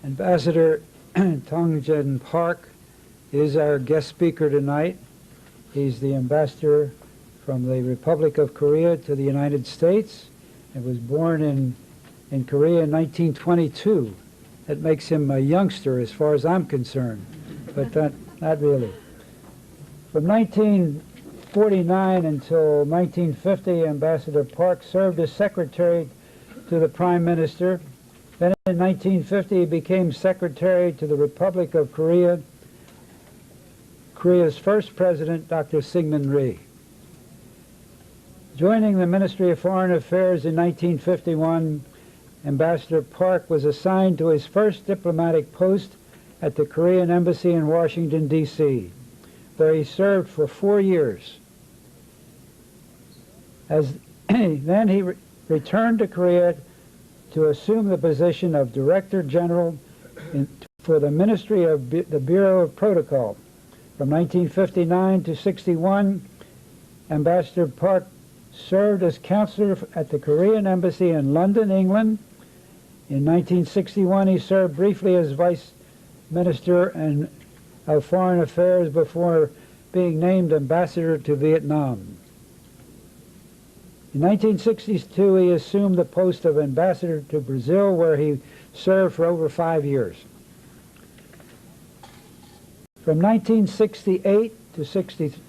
Ambassador Tong-Jin Park is our guest speaker tonight. He's the ambassador from the Republic of Korea to the United States and was born in Korea in 1922. That makes him a youngster as far as I'm concerned, but not really. From 1949 until 1950, Ambassador Park served as secretary to the Prime Minister. Then in 1950, he became secretary to the Republic of Korea, Korea's first president, Dr. Syngman Rhee. Joining the Ministry of Foreign Affairs in 1951, Ambassador Park was assigned to his first diplomatic post at the Korean Embassy in Washington, D.C., where he served for 4 years. Then he returned to Korea to assume the position of Director General for the Ministry of the Bureau of Protocol. From 1959 to 61, Ambassador Park served as counselor at the Korean Embassy in London, England. In 1961, he served briefly as Vice Minister of Foreign Affairs before being named Ambassador to Vietnam. In 1962, he assumed the post of Ambassador to Brazil, where he served for over 5 years. From 1968 to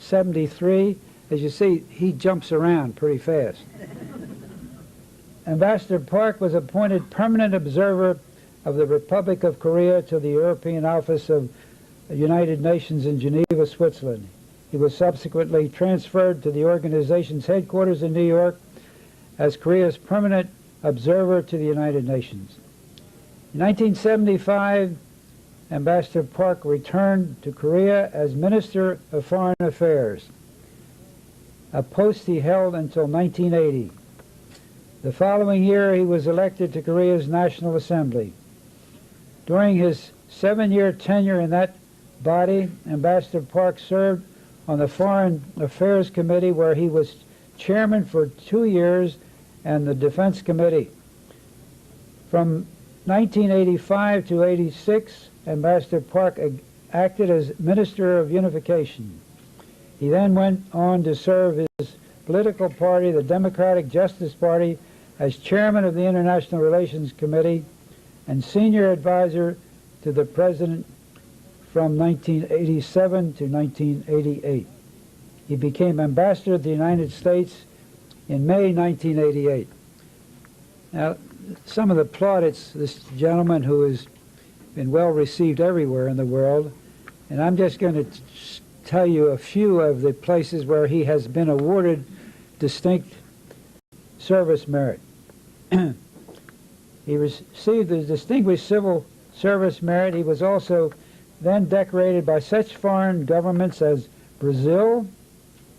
73, as you see, he jumps around pretty fast. Ambassador Park was appointed permanent observer of the Republic of Korea to the European Office of the United Nations in Geneva, Switzerland. He was subsequently transferred to the organization's headquarters in New York as Korea's permanent observer to the United Nations. In 1975, Ambassador Park returned to Korea as Minister of Foreign Affairs, a post he held until 1980. The following year, he was elected to Korea's National Assembly. During his 7-year tenure in that body, Ambassador Park served on the Foreign Affairs Committee, where he was chairman for 2 years, and the Defense Committee. From 1985 to 86, Ambassador Park acted as Minister of Unification. He then went on to serve his political party, the Democratic Justice Party, as chairman of the International Relations Committee and senior advisor to the President from 1987 to 1988. He became ambassador to the United States in May 1988. Now, some of the plaudits, this gentleman who has been well received everywhere in the world, and I'm just going to tell you a few of the places where he has been awarded distinct service merit. He received the Distinguished Civil Service Merit. He was also then decorated by such foreign governments as Brazil,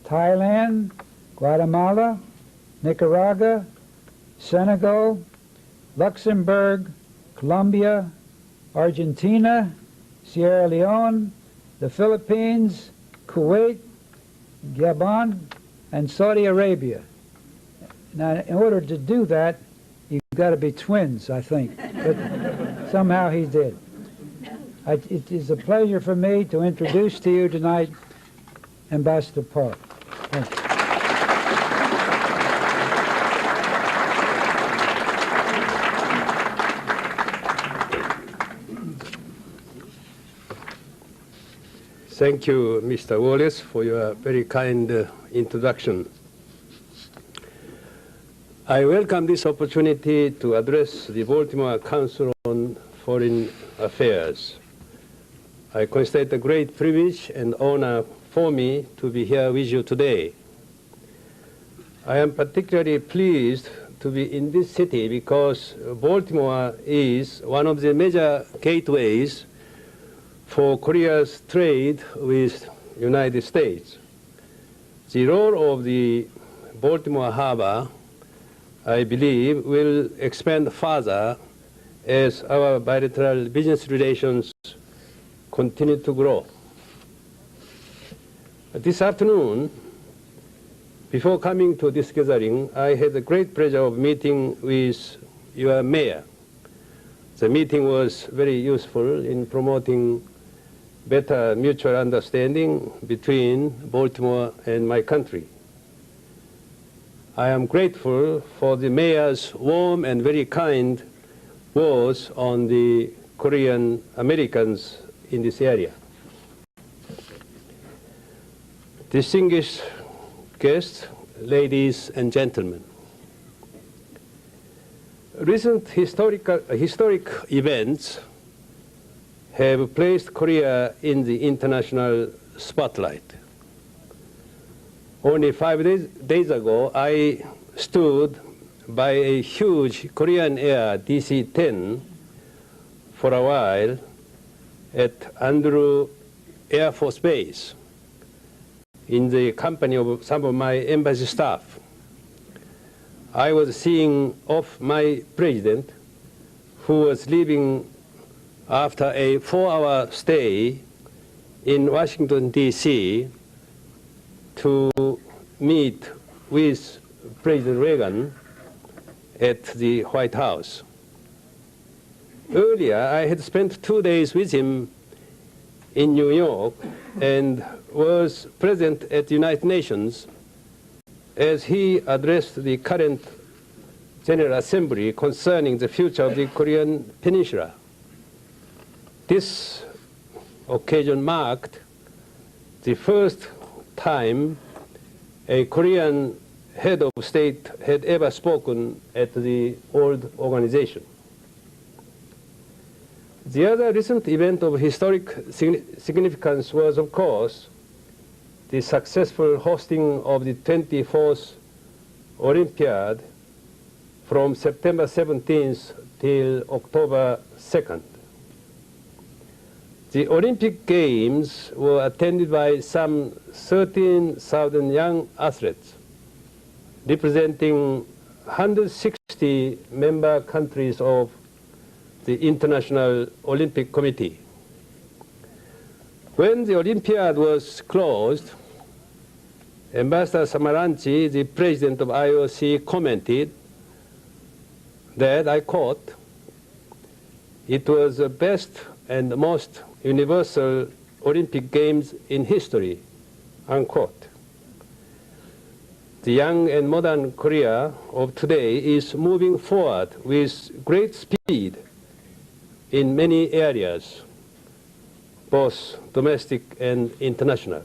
Thailand, Guatemala, Nicaragua, Senegal, Luxembourg, Colombia, Argentina, Sierra Leone, the Philippines, Kuwait, Gabon, and Saudi Arabia. Now, in order to do that, you've got to be twins, I think. But somehow he did. It is a pleasure for me to introduce to you tonight Ambassador Park. Thank you. Thank you, Mr. Wallace, for your very kind introduction. I welcome this opportunity to address the Baltimore Council on Foreign Affairs. I consider it a great privilege and honor for me to be here with you today. I am particularly pleased to be in this city because Baltimore is one of the major gateways for Korea's trade with the United States. The role of the Baltimore Harbor, I believe, will expand further as our bilateral business relations continue to grow. This afternoon, before coming to this gathering, I had the great pleasure of meeting with your mayor, The meeting was very useful in promoting better mutual understanding between Baltimore and my country. I am grateful for the mayor's warm and very kind words on the Korean Americans in this area. Distinguished guests, ladies and gentlemen, recent historic events have placed Korea in the international spotlight. Only 5 days ago, I stood by a huge Korean Air DC-10 for a while at Andrew Air Force Base in the company of some of my embassy staff. I was seeing off my president, who was leaving after a 4-hour stay in Washington, D.C., to meet with President Reagan at the White House. Earlier, I had spent 2 days with him in New York and was present at the United Nations as he addressed the current General Assembly concerning the future of the Korean Peninsula. This occasion marked the first time a Korean head of state had ever spoken at the old organization. The other recent event of historic significance was, of course, the successful hosting of the 24th Olympiad from September 17th till October 2nd. The Olympic Games were attended by some 13,000 young athletes, representing 160 member countries of the International Olympic Committee. When the Olympiad was closed, Ambassador Samaranchi, the president of IOC, commented that, I quote, "It was the best and most universal Olympic Games in history," unquote. The young and modern Korea of today is moving forward with great speed in many areas, both domestic and international.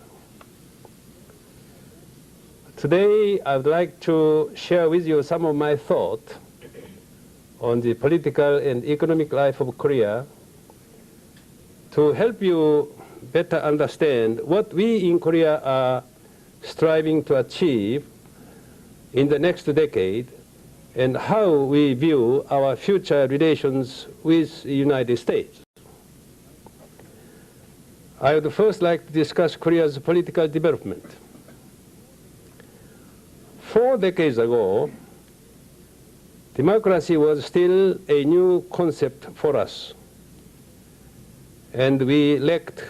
Today, I would like to share with you some of my thoughts on the political and economic life of Korea to help you better understand what we in Korea are striving to achieve in the next decade and how we view our future relations with the United States. I would first like to discuss Korea's political development. 4 decades ago, democracy was still a new concept for us, and we lacked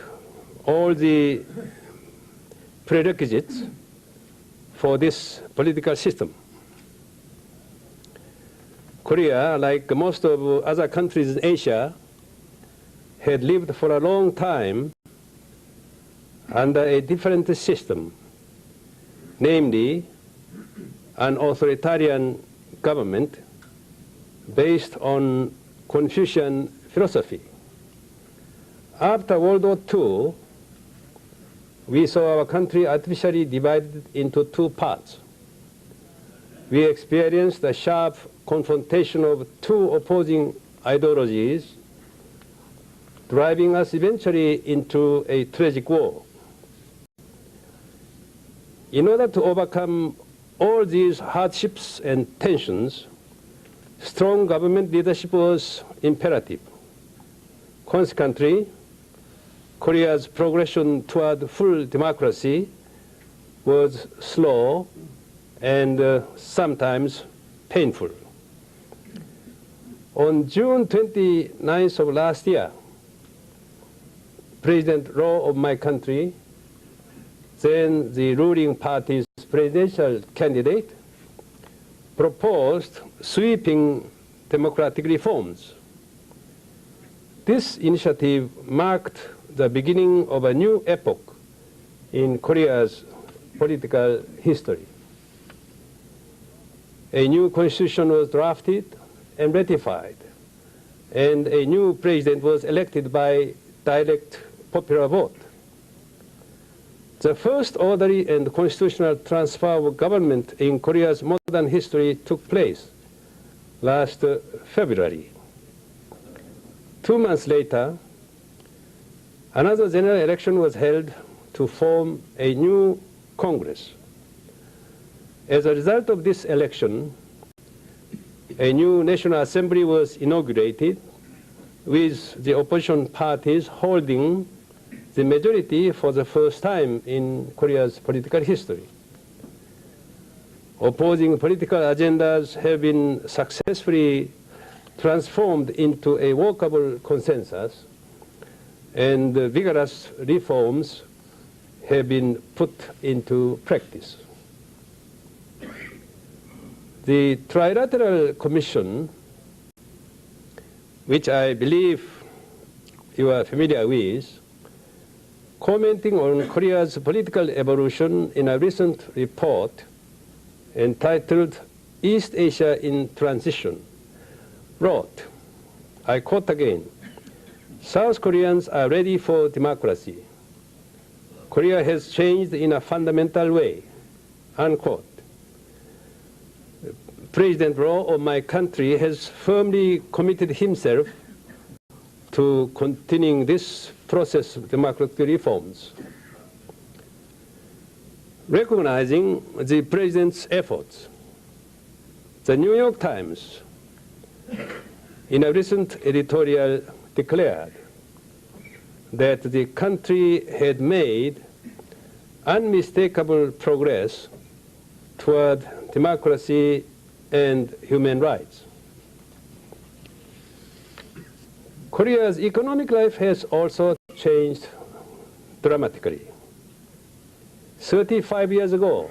all the prerequisites for this political system. Korea, like most of other countries in Asia, had lived for a long time under a different system, namely an authoritarian government based on Confucian philosophy. After World War II, we saw our country artificially divided into 2 parts. We experienced a sharp confrontation of 2 opposing ideologies, driving us eventually into a tragic war. In order to overcome all these hardships and tensions, strong government leadership was imperative. Consequently, Korea's progression toward full democracy was slow and sometimes painful. On June 29th of last year, President Roh of my country, then the ruling party's presidential candidate, proposed sweeping democratic reforms. This initiative marked the beginning of a new epoch in Korea's political history. A new constitution was drafted and ratified, and a new president was elected by direct popular vote. The first orderly and constitutional transfer of government in Korea's modern history took place last February. 2 months later, another general election was held to form a new Congress. As a result of this election, a new National Assembly was inaugurated, with the opposition parties holding the majority for the first time in Korea's political history. Opposing political agendas have been successfully transformed into a workable consensus, and vigorous reforms have been put into practice. The Trilateral Commission, which I believe you are familiar with, commenting on Korea's political evolution in a recent report entitled East Asia in Transition, wrote, I quote again, "South Koreans are ready for democracy. Korea has changed in a fundamental way," unquote. President Roh of my country has firmly committed himself to continuing this process of democratic reforms. Recognizing the President's efforts, the New York Times, in a recent editorial, declared that the country had made unmistakable progress toward democracy and human rights. Korea's economic life has also changed dramatically. 35 years ago,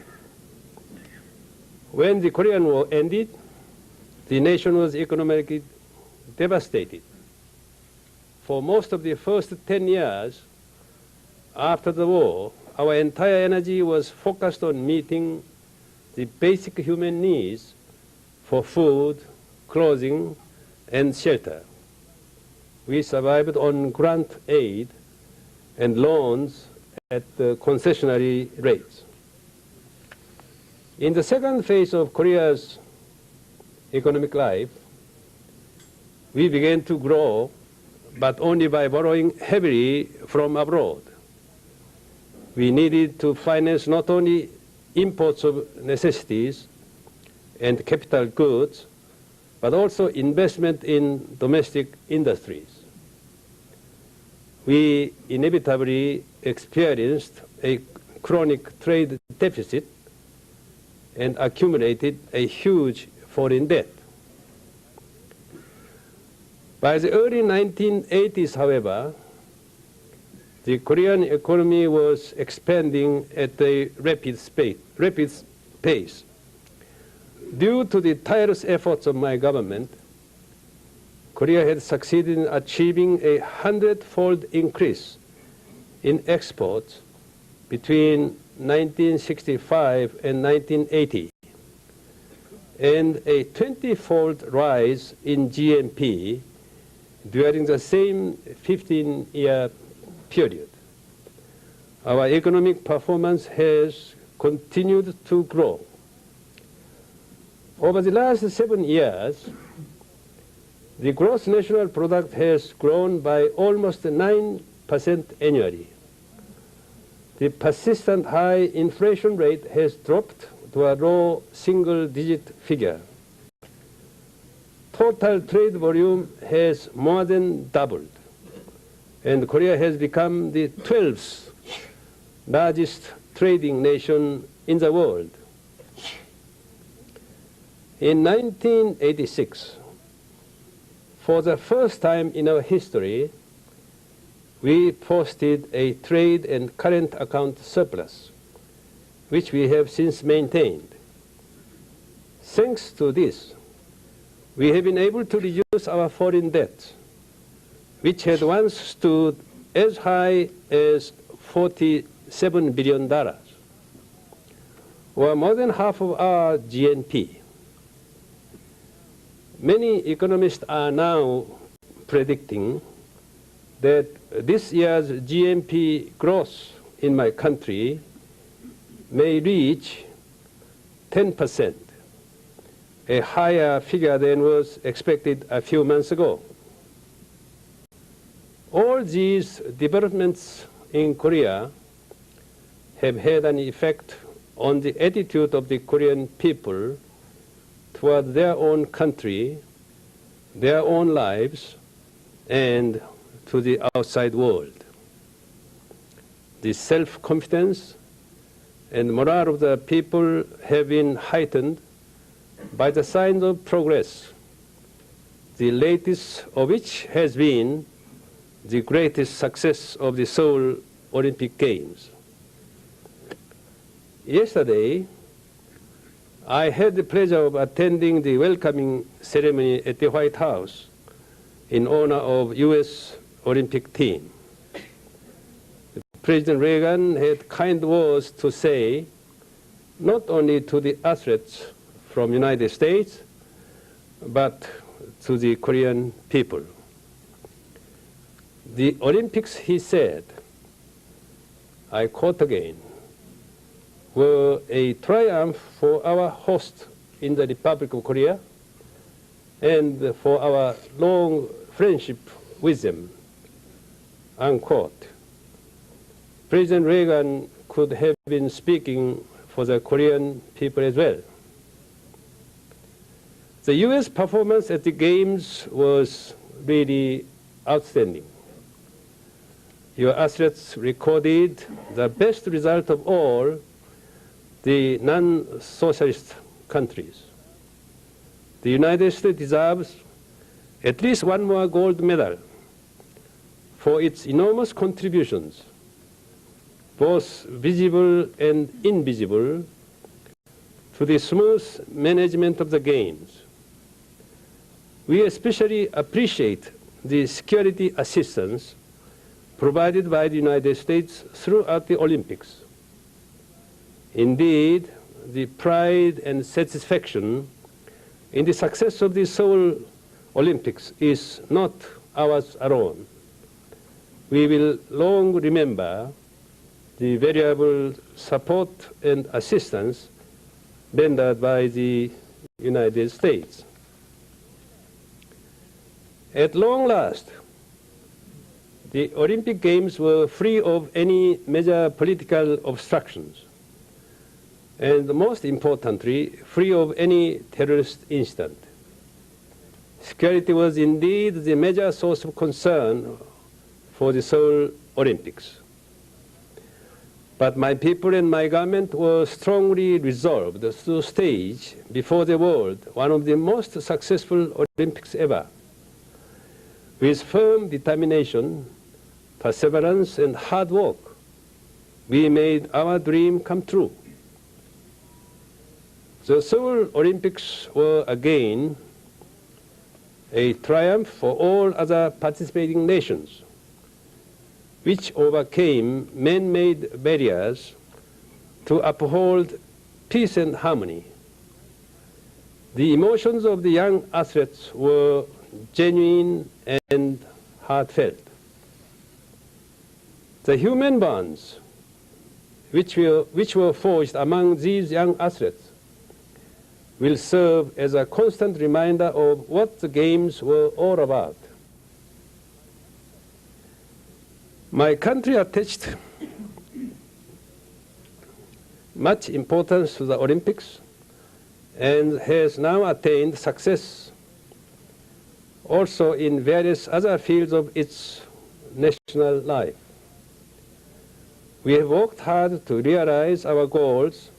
when the Korean War ended, the nation was economically devastated. For most of the first 10 years after the war, our entire energy was focused on meeting the basic human needs for food, clothing, and shelter. We survived on grant aid and loans at concessionary rates. In the second phase of Korea's economic life, we began to grow, but only by borrowing heavily from abroad. We needed to finance not only imports of necessities and capital goods, but also investment in domestic industries. We inevitably experienced a chronic trade deficit and accumulated a huge foreign debt. By the early 1980s, however, the Korean economy was expanding at a rapid pace. Due to the tireless efforts of my government, Korea had succeeded in achieving a 100-fold increase in exports between 1965 and 1980, and a 20-fold rise in GNP during the same 15-year period. Our economic performance has continued to grow. Over the last 7 years, the gross national product has grown by almost 9% annually. The persistent high inflation rate has dropped to a low single-digit figure. Total trade volume has more than doubled, and Korea has become the 12th largest trading nation in the world. In 1986, for the first time in our history, we posted a trade and current account surplus, which we have since maintained. Thanks to this, we have been able to reduce our foreign debt which had once stood as high as $47 billion, or more than half of our GNP. Many economists are now predicting that this year's GNP growth in my country may reach 10%, a higher figure than was expected a few months ago. All these developments in Korea have had an effect on the attitude of the Korean people toward their own country, their own lives, and to the outside world. The self-confidence and morale of the people have been heightened by the signs of progress, the latest of which has been the greatest success of the Seoul Olympic Games. Yesterday, I had the pleasure of attending the welcoming ceremony at the White House in honor of U.S. Olympic team. President Reagan had kind words to say, not only to the athletes from the United States, but to the Korean people. The Olympics, he said, I quote again, were a triumph for our host in the Republic of Korea and for our long friendship with them, unquote. President Reagan could have been speaking for the Korean people as well. The U.S. performance at the Games was really outstanding. Your athletes recorded the best result of all the non-socialist countries. The United States deserves at least one more gold medal for its enormous contributions, both visible and invisible, to the smooth management of the Games. We especially appreciate the security assistance provided by the United States throughout the Olympics. Indeed, the pride and satisfaction in the success of the Seoul Olympics is not ours alone. We will long remember the valuable support and assistance rendered by the United States. At long last, the Olympic Games were free of any major political obstructions, and most importantly, free of any terrorist incident. Security was indeed the major source of concern for the Seoul Olympics. But my people and my government were strongly resolved to stage before the world one of the most successful Olympics ever. With firm determination, perseverance, and hard work, we made our dream come true. The Seoul Olympics were again a triumph for all other participating nations, which overcame man-made barriers to uphold peace and harmony. The emotions of the young athletes were genuine and heartfelt. The human bonds which were forged among these young athletes will serve as a constant reminder of what the Games were all about. My country attached much importance to the Olympics and has now attained success also in various other fields of its national life. We have worked hard to realize our goals,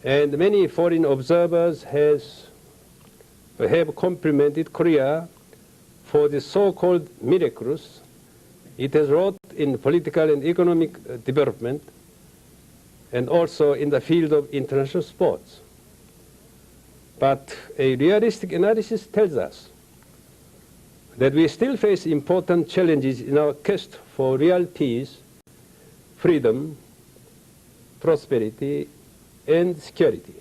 and many foreign observers have complimented Korea for the so-called miracles it has wrought in political and economic development, and also in the field of international sports. But a realistic analysis tells us that we still face important challenges in our quest for real peace, freedom, prosperity, and security.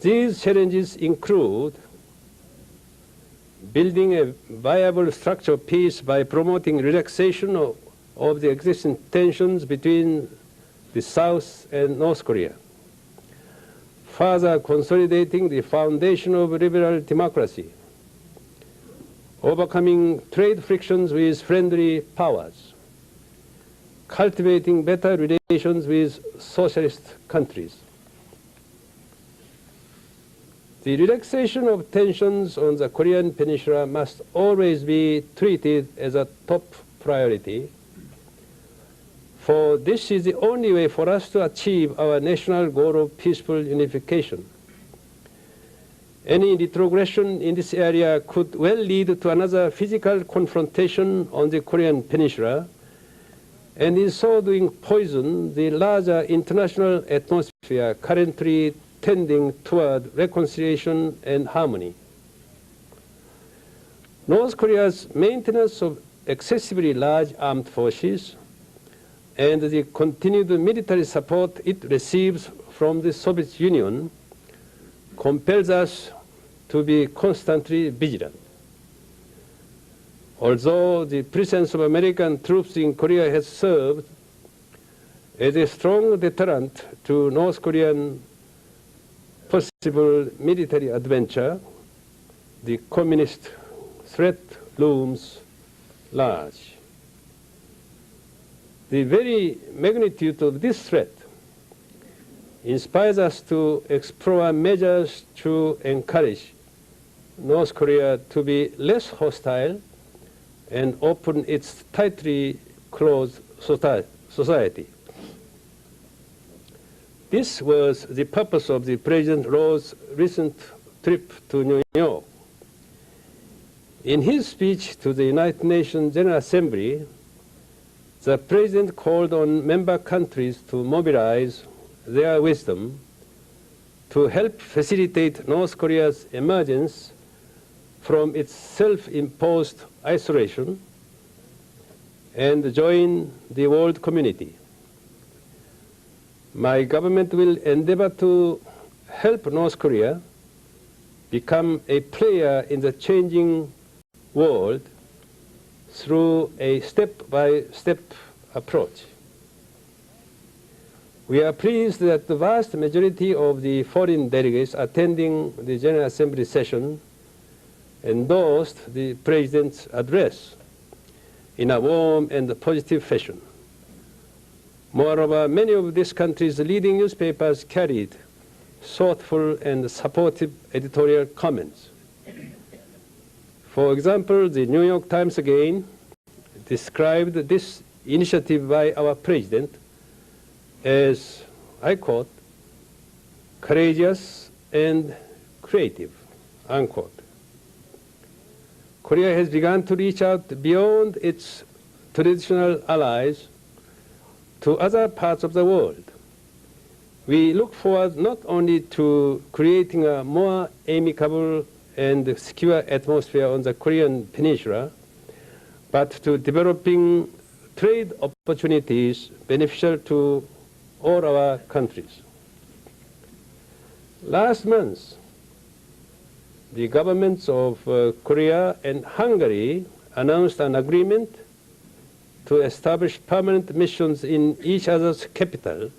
These challenges include building a viable structure of peace by promoting relaxation of the existing tensions between the South and North Korea, further consolidating the foundation of liberal democracy, overcoming trade frictions with friendly powers, cultivating better relations with socialist countries. The relaxation of tensions on the Korean Peninsula must always be treated as a top priority, for this is the only way for us to achieve our national goal of peaceful unification. Any retrogression in this area could well lead to another physical confrontation on the Korean Peninsula, and in so doing poison the larger international atmosphere currently tending toward reconciliation and harmony. North Korea's maintenance of excessively large armed forces and the continued military support it receives from the Soviet Union compels us to be constantly vigilant. Although the presence of American troops in Korea has served as a strong deterrent to North Korean possible military adventure, the communist threat looms large. The very magnitude of this threat inspires us to explore measures to encourage North Korea to be less hostile and open its tightly closed society. This was the purpose of the President Roh's recent trip to New York. In his speech to the United Nations General Assembly, the President called on member countries to mobilize their wisdom to help facilitate North Korea's emergence from its self-imposed isolation and join the world community. My government will endeavor to help North Korea become a player in the changing world through a step-by-step approach. We are pleased that the vast majority of the foreign delegates attending the General Assembly session endorsed the President's address in a warm and positive fashion. Moreover, many of this country's leading newspapers carried thoughtful and supportive editorial comments. For example, the New York Times again described this initiative by our President as, I quote, courageous and creative, unquote. Korea has begun to reach out beyond its traditional allies to other parts of the world. We look forward not only to creating a more amicable and secure atmosphere on the Korean Peninsula, but to developing trade opportunities beneficial to all our countries. Last month, the governments of Korea and Hungary announced an agreement to establish permanent missions in each other's capital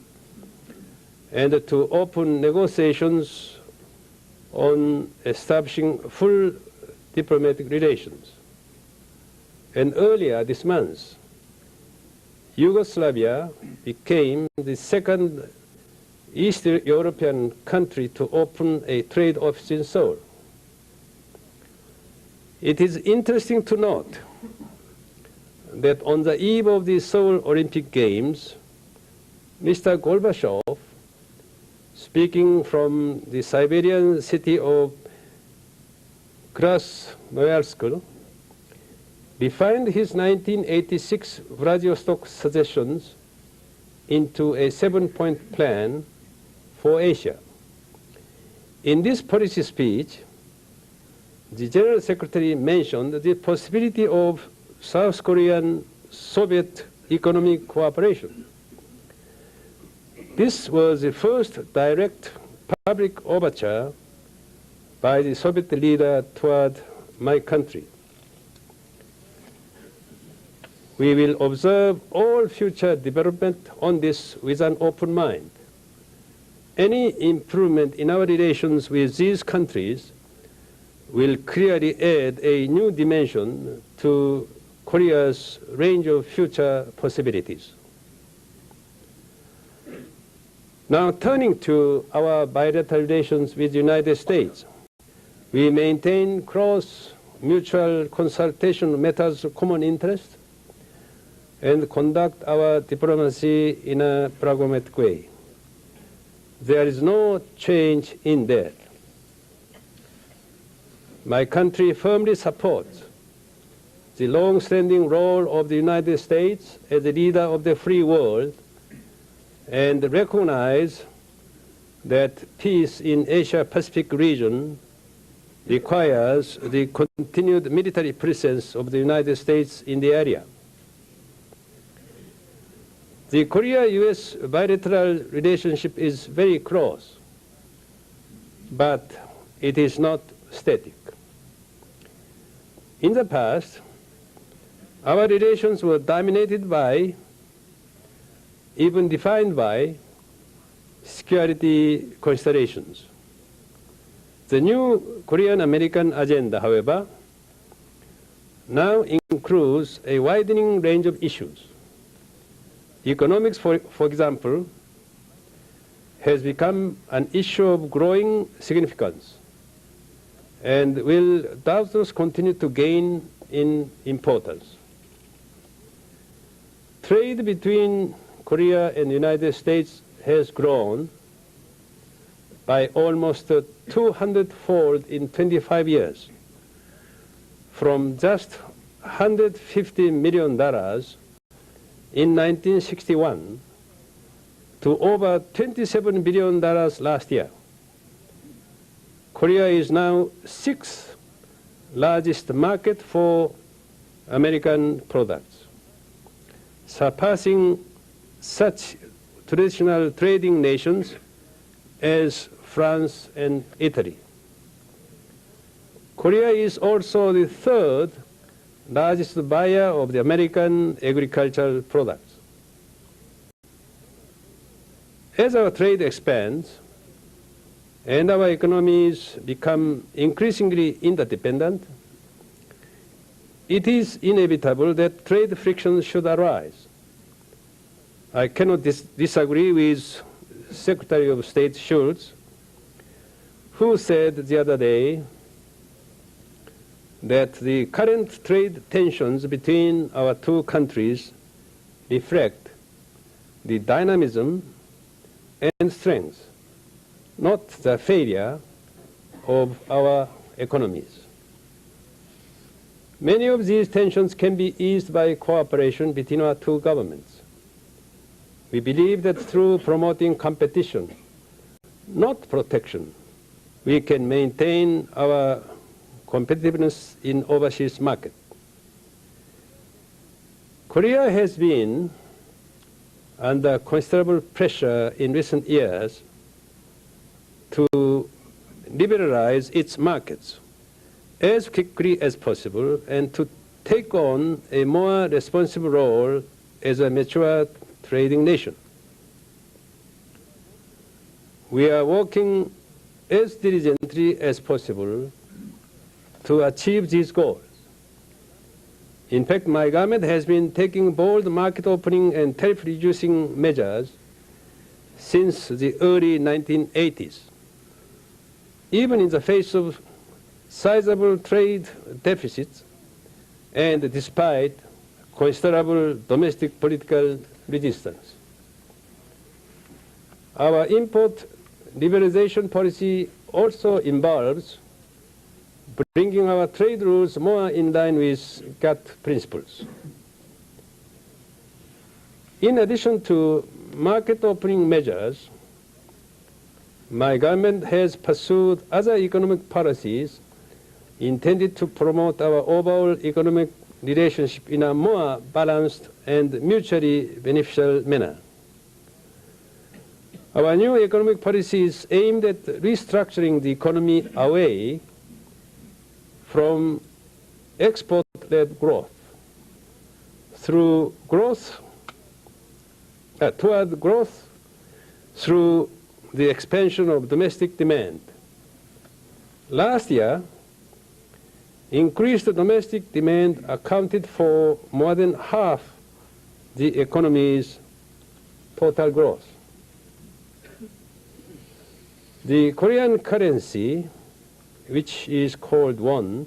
and to open negotiations on establishing full diplomatic relations. And earlier this month, Yugoslavia became the second East European country to open a trade office in Seoul. It is interesting to note that on the eve of the Seoul Olympic Games, Mr. Gorbachev, speaking from the Siberian city of Krasnoyarsk, refined his 1986 Vladivostok suggestions into a 7-point plan for Asia. In this policy speech, the General Secretary mentioned the possibility of South Korean Soviet economic cooperation. This was the first direct public overture by the Soviet leader toward my country. We will observe all future development on this with an open mind. Any improvement in our relations with these countries will clearly add a new dimension to Korea's range of future possibilities. Now, turning to our bilateral relations with the United States, we maintain close mutual consultation matters of common interest and conduct our diplomacy in a pragmatic way. There is no change in that. My country firmly supports the long-standing role of the United States as the leader of the free world and recognize that peace in Asia-Pacific region requires the continued military presence of the United States in the area. The Korea-U.S. bilateral relationship is very close, but it is not static. In the past, our relations were dominated by, even defined by, security considerations. The new Korean-American agenda, however, now includes a widening range of issues. Economics, for example, has become an issue of growing significance and will doubtless continue to gain in importance. Trade between Korea and the United States has grown by almost 200-fold in 25 years, from just $150 million in 1961 to over $27 billion last year. Korea is now 6th largest market for American products, surpassing such traditional trading nations as France and Italy. Korea is also the 3rd largest buyer of the American agricultural products. As our trade expands and our economies become increasingly interdependent, it is inevitable that trade frictions should arise. I cannot disagree with Secretary of State Schultz, who said the other day that the current trade tensions between our two countries reflect the dynamism and strength, not the failure of our economies. Many of these tensions can be eased by cooperation between our two governments. We believe that through promoting competition, not protection, we can maintain our competitiveness in overseas market. Korea has been under considerable pressure in recent years to liberalize its markets as quickly as possible and to take on a more responsible role as a mature trading nation. We are working as diligently as possible to achieve these goals. In fact, my government has been taking bold market opening and tariff reducing measures since the early 1980s. Even in the face of sizable trade deficits and despite considerable domestic political resistance. Our import liberalization policy also involves bringing our trade rules more in line with GATT principles. In addition to market opening measures, my government has pursued other economic policies intended to promote our overall economic relationship in a more balanced and mutually beneficial manner. Our new economic policy is aimed at restructuring the economy away from export-led growth toward growth through the expansion of domestic demand. Last year, increased domestic demand accounted for more than half the economy's total growth. The Korean currency, which is called won,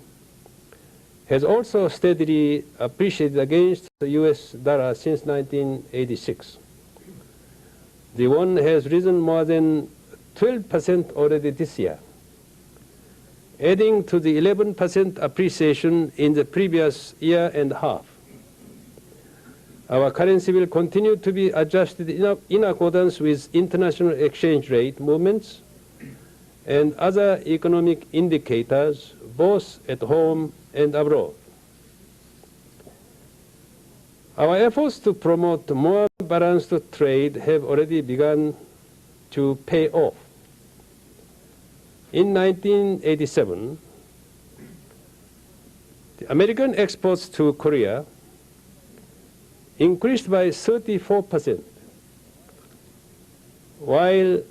has also steadily appreciated against the US dollar since 1986. The won has risen more than 12% already this year, adding to the 11% appreciation in the previous year and a half. Our currency will continue to be adjusted in accordance with international exchange rate movements and other economic indicators, both at home and abroad. Our efforts to promote more balanced trade have already begun to pay off. In 1987, the American exports to Korea increased by 34%, while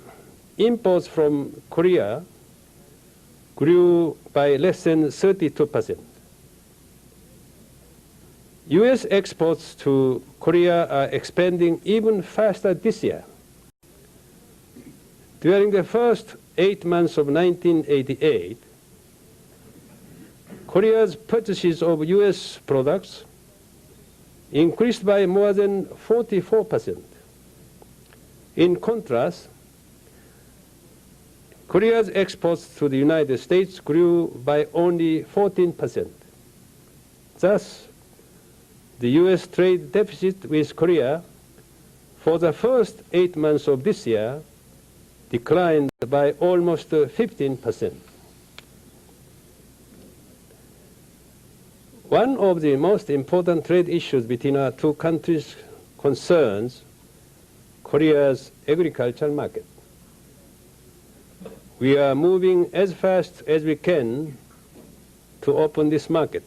imports from Korea grew by less than 32%. US exports to Korea are expanding even faster this year. During the first 8 months of 1988, Korea's purchases of US products increased by more than 44%. In contrast, Korea's exports to the United States grew by only 14%. Thus, the US trade deficit with Korea for the first 8 months of this year declined by almost 15%. One of the most important trade issues between our two countries concerns Korea's agricultural market. We are moving as fast as we can to open this market.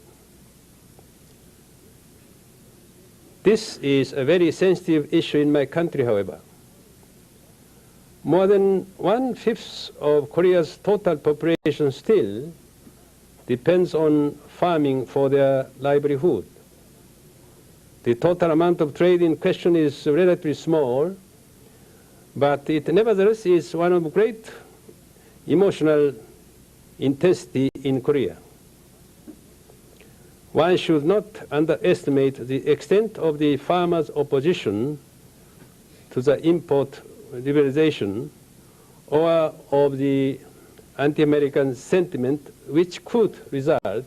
This is a very sensitive issue in my country, however. More than 1/5 of Korea's total population still depends on farming for their livelihood. The total amount of trade in question is relatively small, but it nevertheless is one of great emotional intensity in Korea. One should not underestimate the extent of the farmers' opposition to the import liberalization or of the anti-American sentiment which could result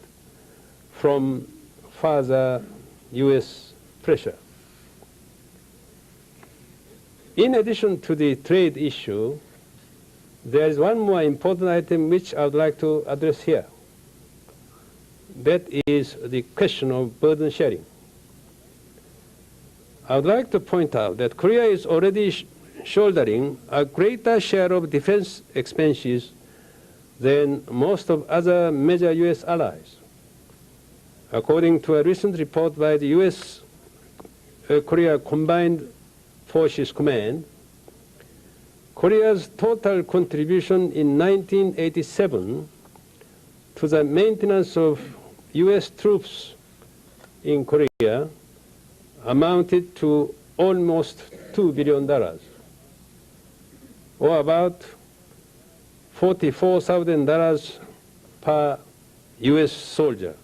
from further US pressure. In addition to the trade issue, there is one more important item which I would like to address here. That is the question of burden sharing. I would like to point out that Korea is already shouldering a greater share of defense expenses than most of other major US allies. According to a recent report by the US Korea Combined Forces Command, Korea's total contribution in 1987 to the maintenance of US troops in Korea amounted to almost $2 billion, or about $44,000 per US soldier.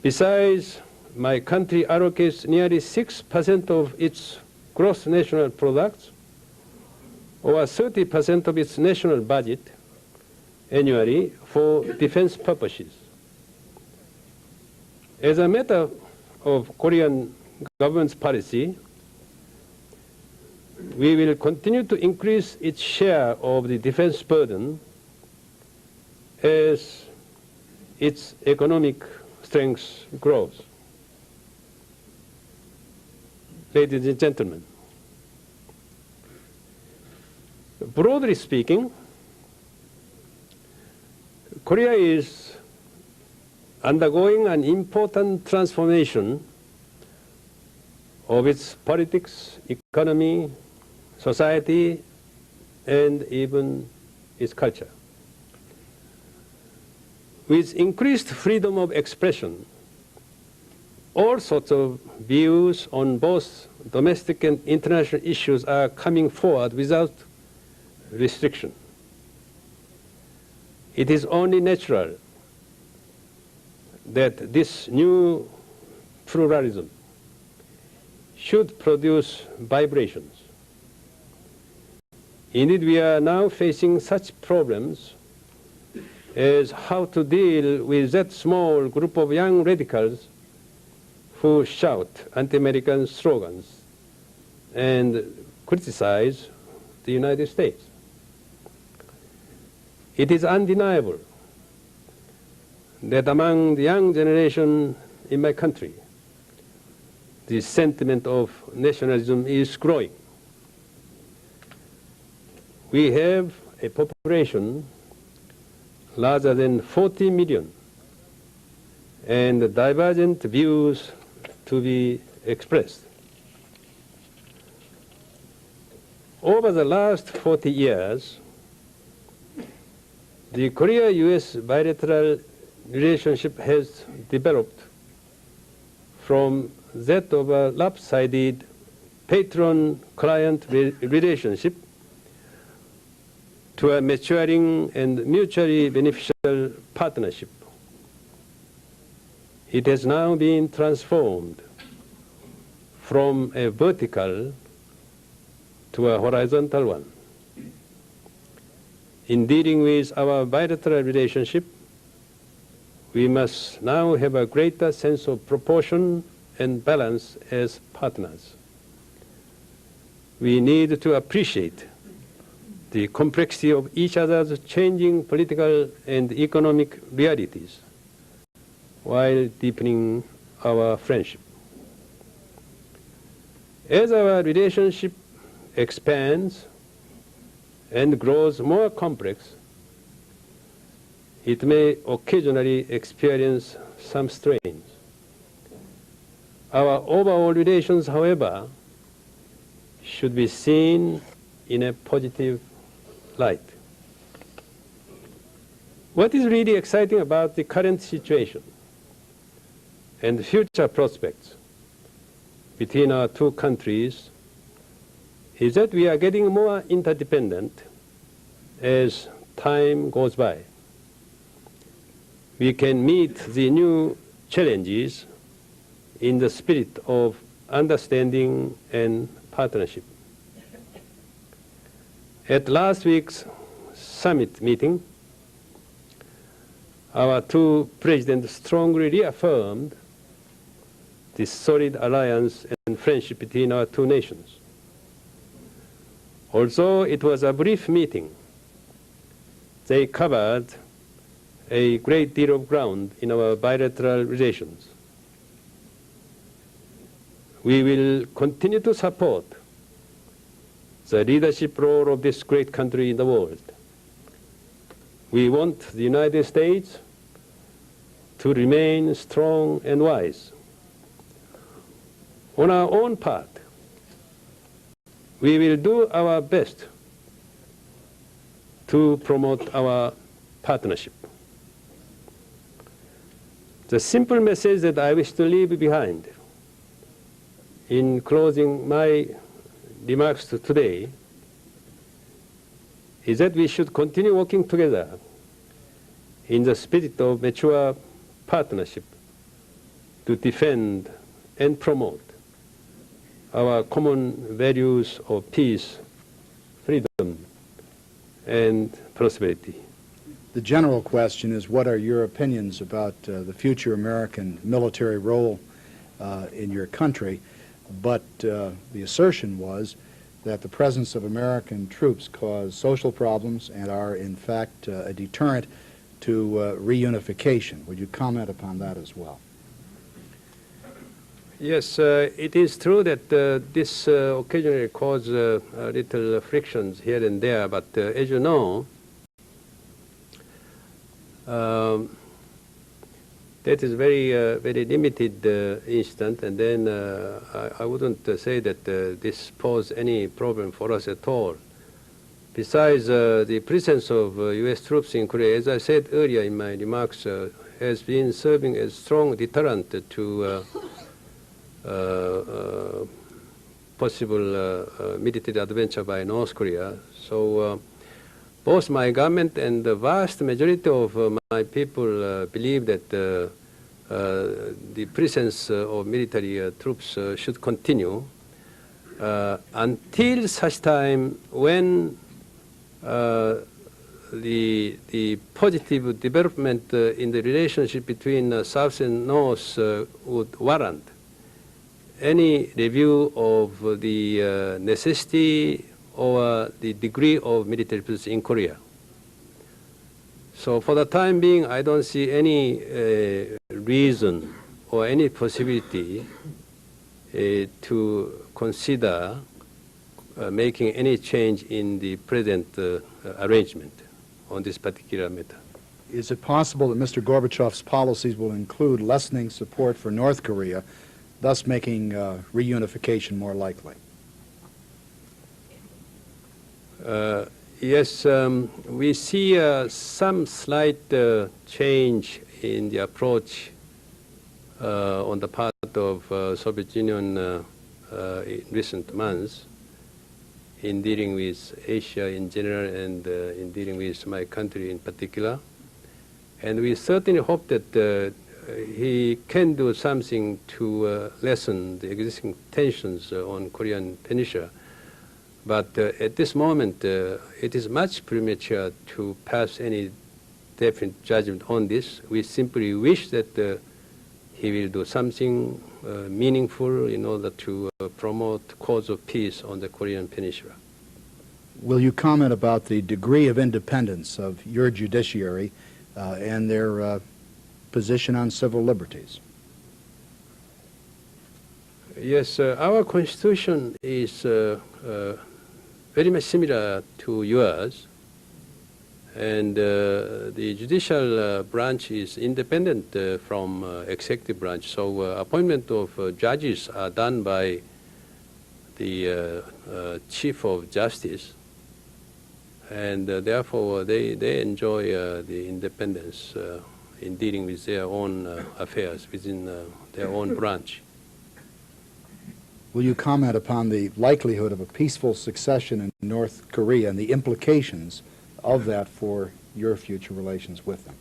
Besides, my country allocates nearly 6% of its gross national product, or 30% of its national budget annually for defense purposes. As a matter of Korean government's policy, we will continue to increase its share of the defense burden as its economic strength grows. Ladies and gentlemen, broadly speaking, Korea is undergoing an important transformation of its politics, economy, society, and even its culture. With increased freedom of expression, all sorts of views on both domestic and international issues are coming forward without restriction. It is only natural that this new pluralism should produce vibrations. Indeed, we are now facing such problems as how to deal with that small group of young radicals who shout anti-American slogans and criticize the United States. It is undeniable that among the young generation in my country, the sentiment of nationalism is growing. We have a population larger than 40 million and divergent views to be expressed. Over the last 40 years, the Korea-US bilateral relationship has developed from that of a lopsided patron-client relationship to a maturing and mutually beneficial partnership. It has now been transformed from a vertical to a horizontal one. In dealing with our bilateral relationship, we must now have a greater sense of proportion and balance as partners. We need to appreciate the complexity of each other's changing political and economic realities while deepening our friendship. As our relationship expands and grows more complex, it may occasionally experience some strains. Our overall relations, however, should be seen in a positive light. What is really exciting about the current situation and future prospects between our two countries is that we are getting more interdependent as time goes by. We can meet the new challenges in the spirit of understanding and partnership. At last week's summit meeting, our two presidents strongly reaffirmed the solid alliance and friendship between our two nations. Although it was a brief meeting, they covered a great deal of ground in our bilateral relations. We will continue to support the leadership role of this great country in the world. We want the United States to remain strong and wise. On our own part, we will do our best to promote our partnership. The simple message that I wish to leave behind in closing my remarks today is that we should continue working together in the spirit of mature partnership to defend and promote our common values of peace, freedom, and prosperity. The general question is, what are your opinions about the future American military role in your country? But the assertion was that the presence of American troops cause social problems and are, in fact, a deterrent to reunification. Would you comment upon that as well? Yes, it is true that this occasionally causes little frictions here and there, but as you know, that is very limited incident, and then I wouldn't say that this poses any problem for us at all. Besides, the presence of U.S. troops in Korea, as I said earlier in my remarks, has been serving as strong deterrent to possible military adventure by North Korea. So both my government and the vast majority of my people believe that the presence of military troops should continue until such time when the positive development in the relationship between South and North would warrant any review of the necessity or the degree of military presence in Korea. So for the time being, I don't see any reason or any possibility to consider making any change in the present arrangement on this particular matter. Is it possible that Mr. Gorbachev's policies will include lessening support for North Korea, thus making reunification more likely? Yes, we see some slight change in the approach on the part of Soviet Union in recent months in dealing with Asia in general and in dealing with my country in particular. And we certainly hope that he can do something to lessen the existing tensions on Korean Peninsula. But at this moment, it is much premature to pass any definite judgment on this. We simply wish that he will do something meaningful in order to promote the cause of peace on the Korean Peninsula. Will you comment about the degree of independence of your judiciary and their position on civil liberties? Yes, our Constitution is very much similar to yours, and the judicial branch is independent from executive branch. So appointment of judges are done by the Chief of Justice, and therefore they enjoy the independence in dealing with their own affairs within their own branch. Will you comment upon the likelihood of a peaceful succession in North Korea and the implications of that for your future relations with them?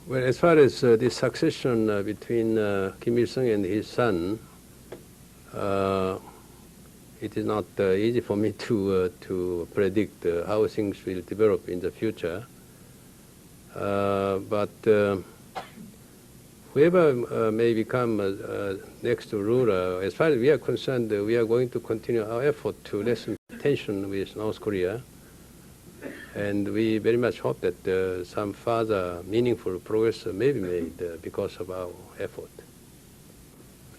Well, as far as the succession between Kim Il-sung and his son, it is not easy for me to predict how things will develop in the future. But whoever may become next ruler, as far as we are concerned, we are going to continue our effort to lessen tension with North Korea. And we very much hope that some further meaningful progress may be made because of our effort.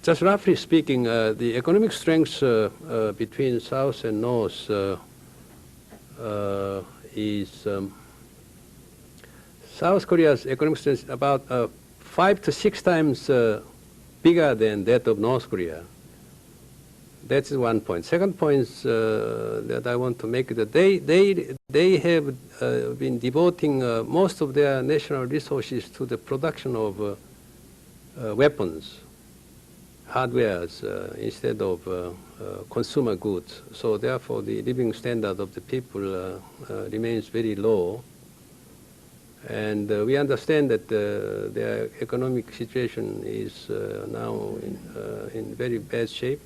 Just roughly speaking, the economic strength between South and North is South Korea's economic strength is about 5 to 6 times bigger than that of North Korea. That's one point. Second point that I want to make is that they have been devoting most of their national resources to the production of weapons, hardwares, instead of consumer goods. So therefore, the living standard of the people remains very low. And we understand that their economic situation is now in very bad shape.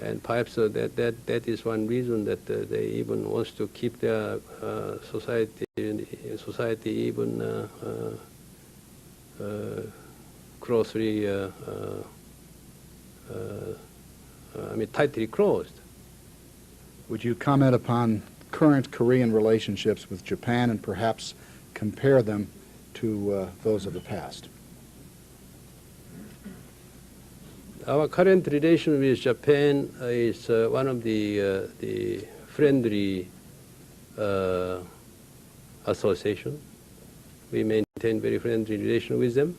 And perhaps that is one reason that they even want to keep their society even closely, tightly closed. Would you comment upon current Korean relationships with Japan and perhaps compare them to those of the past? Our current relation with Japan is one of the friendly association. We maintain very friendly relation with them.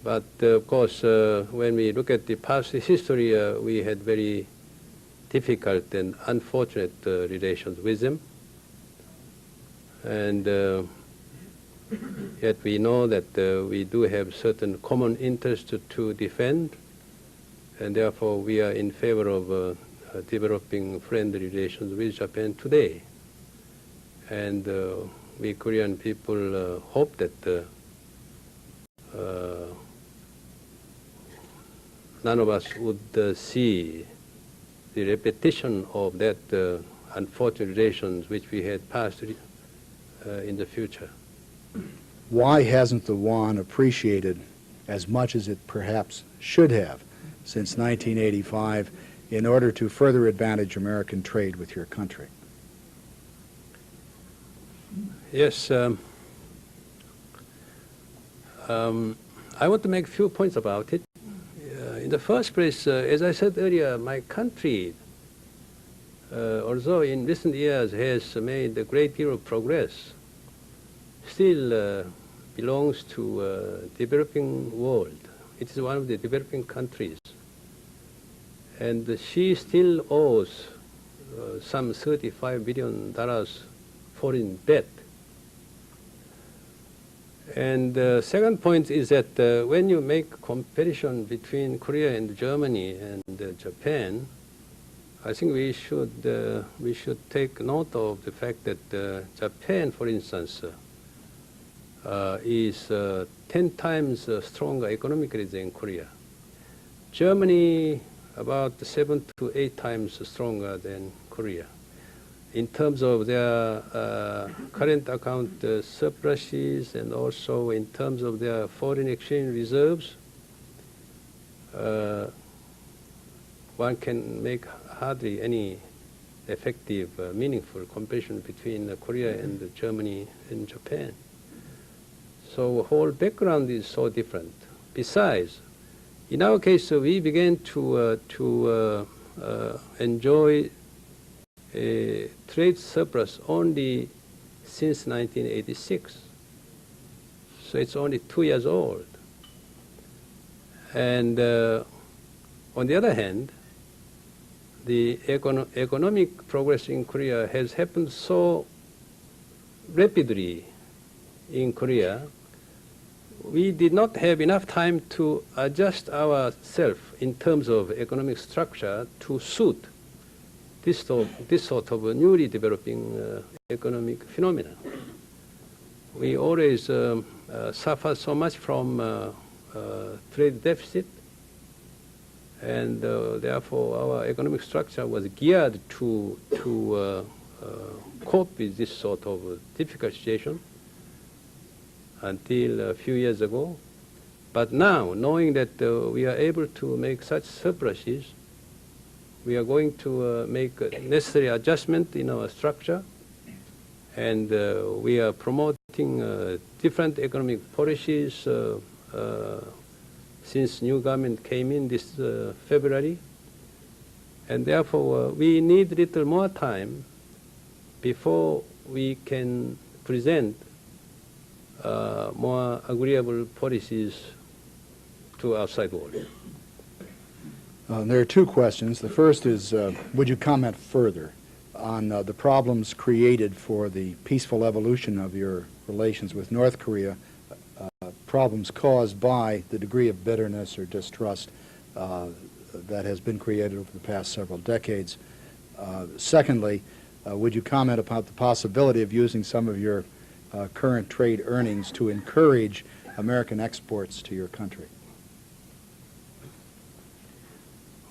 But of course, when we look at the past history, we had very difficult and unfortunate relations with them. And yet we know that we do have certain common interests to defend, and therefore we are in favor of developing friendly relations with Japan today. And we Korean people hope that none of us would see the repetition of that unfortunate relations which we had passed in the future. Why hasn't the won appreciated as much as it perhaps should have since 1985 in order to further advantage American trade with your country? Yes, I want to make a few points about it. In the first place, as I said earlier, my country, although in recent years has made a great deal of progress, still belongs to developing world. It is one of the developing countries. And she still owes some $35 billion foreign debt. And the second point is that when you make comparison between Korea and Germany and Japan, I think we should take note of the fact that Japan, for instance, is 10 times stronger economically than Korea. Germany about 7 to 8 times stronger than Korea. In terms of their current account surpluses and also in terms of their foreign exchange reserves, one can make hardly any effective, meaningful comparison between Korea and Germany and Japan. So the whole background is so different. Besides, in our case, we began to enjoy a trade surplus only since 1986. So it's only 2 years old. And on the other hand, the economic progress in Korea has happened so rapidly in Korea, we did not have enough time to adjust ourselves in terms of economic structure to suit this sort of newly developing economic phenomena. We always suffer so much from trade deficit, and therefore our economic structure was geared to cope with this sort of difficult situation until a few years ago. But now, knowing that we are able to make such surpluses, we are going to make a necessary adjustment in our structure, and we are promoting different economic policies since new government came in this February, and therefore we need a little more time before we can present more agreeable policies to outside world. There are two questions. The first is, would you comment further on the problems created for the peaceful evolution of your relations with North Korea, problems caused by the degree of bitterness or distrust that has been created over the past several decades? Secondly, would you comment about the possibility of using some of your current trade earnings to encourage American exports to your country?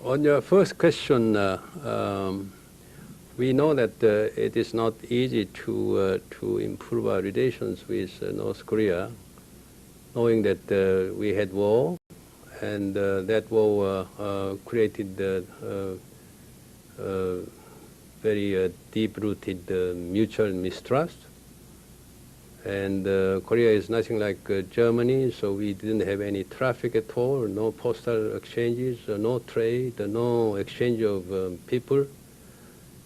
On your first question, we know that it is not easy to improve our relations with North Korea, knowing that we had war, and that war created very deep-rooted mutual mistrust. And Korea is nothing like Germany, so we didn't have any traffic at all, no postal exchanges, no trade, no exchange of people.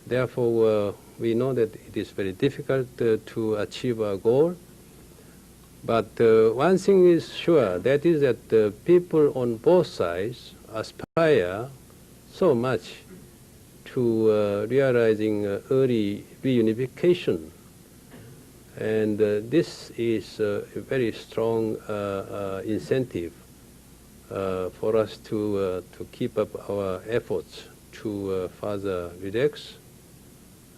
Therefore, we know that it is very difficult to achieve our goal. But one thing is sure, that is that people on both sides aspire so much to realizing early reunification. And this is a very strong incentive for us to keep up our efforts to further relax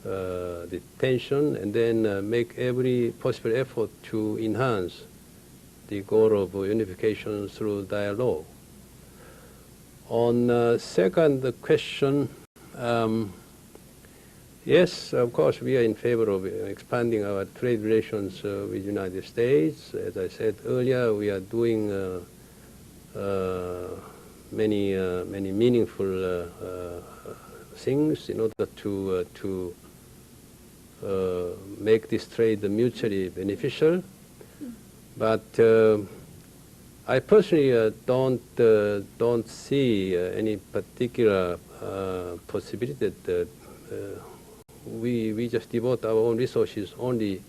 the tension and then make every possible effort to enhance the goal of unification through dialogue. On second question, yes, of course, we are in favor of expanding our trade relations with the United States. As I said earlier, we are doing many meaningful things in order to make this trade mutually beneficial. But I personally don't see any particular possibility that we just devote our own resources only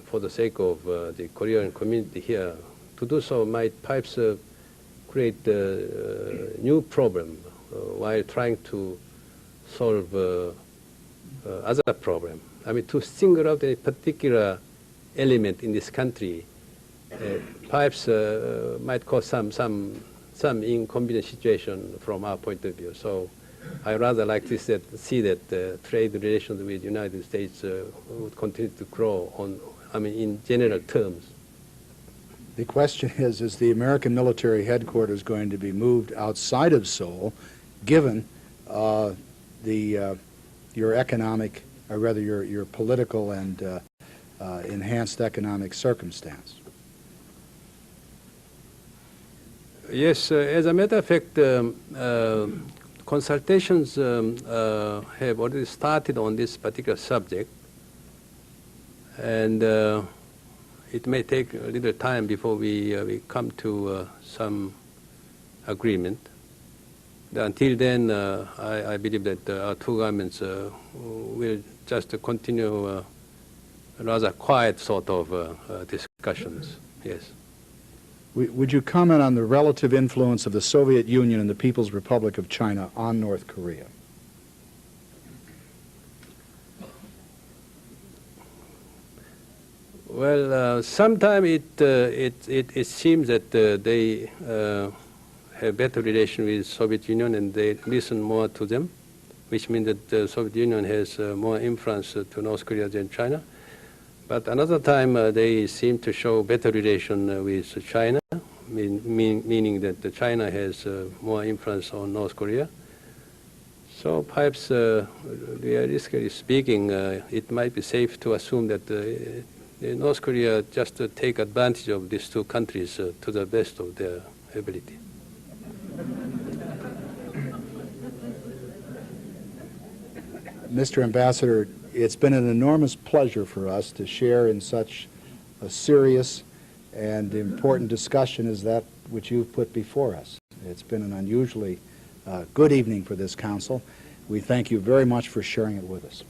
for the sake of the Korean community here. To do so might perhaps create a new problem while trying to solve other problem. I mean, to single out a particular element in this country perhaps might cause some inconvenient situation from our point of view. So I rather like to see that trade relations with the United States would continue to grow in general terms. The question is the American military headquarters going to be moved outside of Seoul, given your economic, or rather your political and enhanced economic circumstance? Yes, as a matter of fact, consultations have already started on this particular subject, and it may take a little time before we come to some agreement. Until then, I believe that our two governments will just continue a rather quiet sort of discussions. Yes. Would you comment on the relative influence of the Soviet Union and the People's Republic of China on North Korea? Well, sometimes it seems that they have better relation with Soviet Union and they listen more to them, which means that the Soviet Union has more influence to North Korea than China. But another time they seem to show better relation with China, meaning that China has more influence on North Korea. So perhaps, realistically speaking, it might be safe to assume that North Korea just take advantage of these two countries to the best of their ability. Mr. Ambassador, it's been an enormous pleasure for us to share in such a serious and important discussion as that which you've put before us. It's been an unusually good evening for this council. We thank you very much for sharing it with us.